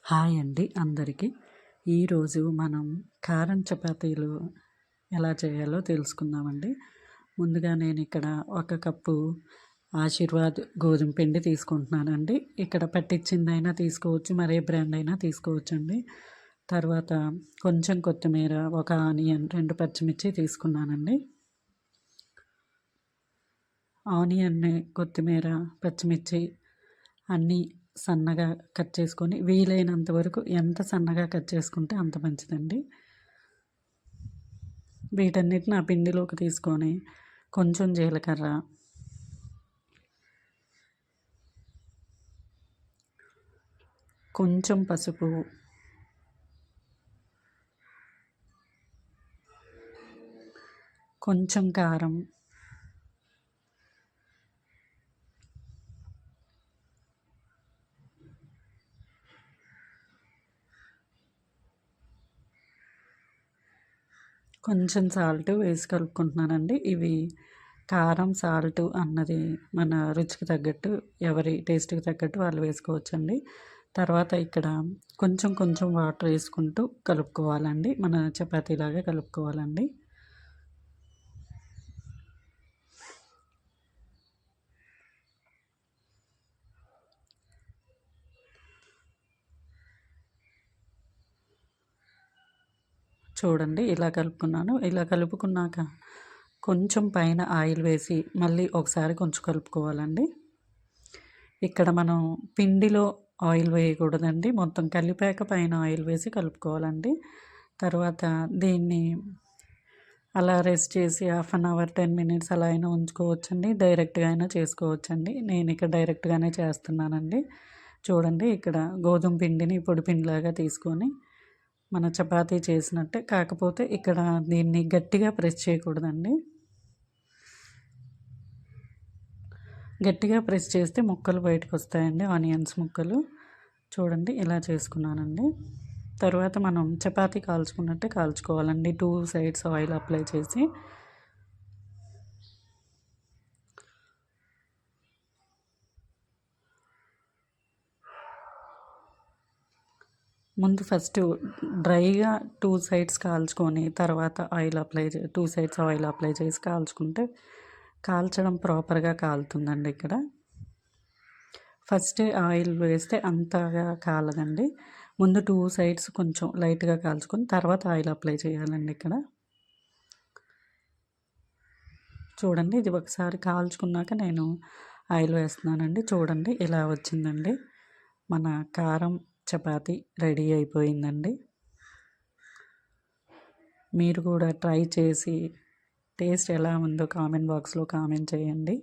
Hi అండి అందరికీ. ఈరోజు మనం కారం చపాతీలు ఎలా చేయాలో తెలుసుకుందామండి. ముందుగా నేను ఇక్కడ 1 కప్పు ఆశీర్వాద్ గోధుమ పిండి తీసుకుంటున్నానండి. ఇక్కడ పట్టించిందైనా తీసుకోవచ్చు, మరే బ్రాండ్ అయినా తీసుకోవచ్చండి. తర్వాత కొంచెం కొత్తిమీర, 1 ఆనియన్, 2 పచ్చిమిర్చి తీసుకున్నానండి. ఆనియన్ని, కొత్తిమీర, పచ్చిమిర్చి అన్నీ సన్నగా కట్ చేసుకొని వీలైనంత వరకు ఎంత సన్నగా కట్ చేసుకుంటే అంత మంచిదండి. వీటన్నిటిని ఆ పిండిలోకి తీసుకొని కొంచెం జీలకర్ర, కొంచెం పసుపు, కొంచెం కారం, కొంచెం సాల్ట్ వేసి కలుపుకుంటున్నానండి. ఇవి కారం, సాల్ట్ అన్నది మన రుచికి తగ్గట్టు, ఎవరి టేస్ట్‌కి తగ్గట్టు వాళ్ళు వేసుకోవచ్చండి. తర్వాత ఇక్కడ కొంచెం కొంచెం వాటర్ వేసుకుంటూ కలుపుకోవాలండి. మన చపాతీలాగా కలుపుకోవాలండి. చూడండి ఇలా కలుపుకున్నాను. ఇలా కలుపుకున్నాక కొంచెం పైన ఆయిల్ వేసి మళ్ళీ ఒకసారి కొంచెం కలుపుకోవాలండి. ఇక్కడ మనం పిండిలో ఆయిల్ వేయకూడదండి. మొత్తం కలిపాక పైన ఆయిల్ వేసి కలుపుకోవాలండి. తర్వాత దీన్ని అలా రెస్ట్ చేసి హాఫ్ అన్ అవర్, 10 మినిట్స్ అలా అయినా ఉంచుకోవచ్చండి. డైరెక్ట్‌గా అయినా చేసుకోవచ్చండి. నేను ఇక్కడ డైరెక్ట్‌గానే చేస్తున్నానండి. చూడండి ఇక్కడ గోధుమ పిండిని పొడి పిండిలాగా తీసుకొని మన చపాతీ చేసినట్టే, కాకపోతే ఇక్కడ దీన్ని గట్టిగా ప్రెస్ చేయకూడదండి. గట్టిగా ప్రెస్ చేస్తే ముక్కలు బయటకు వస్తాయండి, ఆనియన్స్ ముక్కలు. చూడండి ఇలా చేసుకున్నానండి. తర్వాత మనం చపాతీ కాల్చుకున్నట్టే కాల్చుకోవాలండి. 2 సైడ్స్ ఆయిల్ అప్లై చేసి ముందు ఫస్ట్ డ్రైగా 2 సైడ్స్ కాల్చుకొని తర్వాత oil apply 2 sides oil apply చేసి కాల్చుకుంటే కాల్చడం ప్రాపర్గా కాలుతుందండి. ఇక్కడ ఫస్టే ఆయిల్ వేస్తే అంతగా కాలదండి. ముందు 2 సైడ్స్ కొంచెం లైట్గా కాల్చుకొని తర్వాత ఆయిల్ అప్లై చేయాలండి. ఇక్కడ చూడండి ఇది ఒకసారి కాల్చుకున్నాక నేను ఆయిల్ వేస్తున్నానండి. చూడండి ఇలా వచ్చిందండి. మన కారం చపాతీ రెడీ అయిపోయిందండి. మీరు కూడా ట్రై చేసి టేస్ట్ ఎలా ఉందో కామెంట్ బాక్స్లో కామెంట్ చేయండి.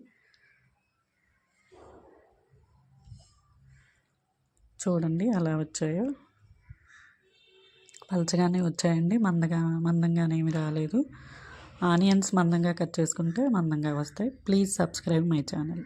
చూడండి అలా వచ్చాయో, పలచగానే వచ్చాయండి, మందంగానే ఏమి రాలేదు. ఆనియన్స్ మందంగా కట్ చేసుకుంటే మందంగా వస్తాయి. Please subscribe my channel.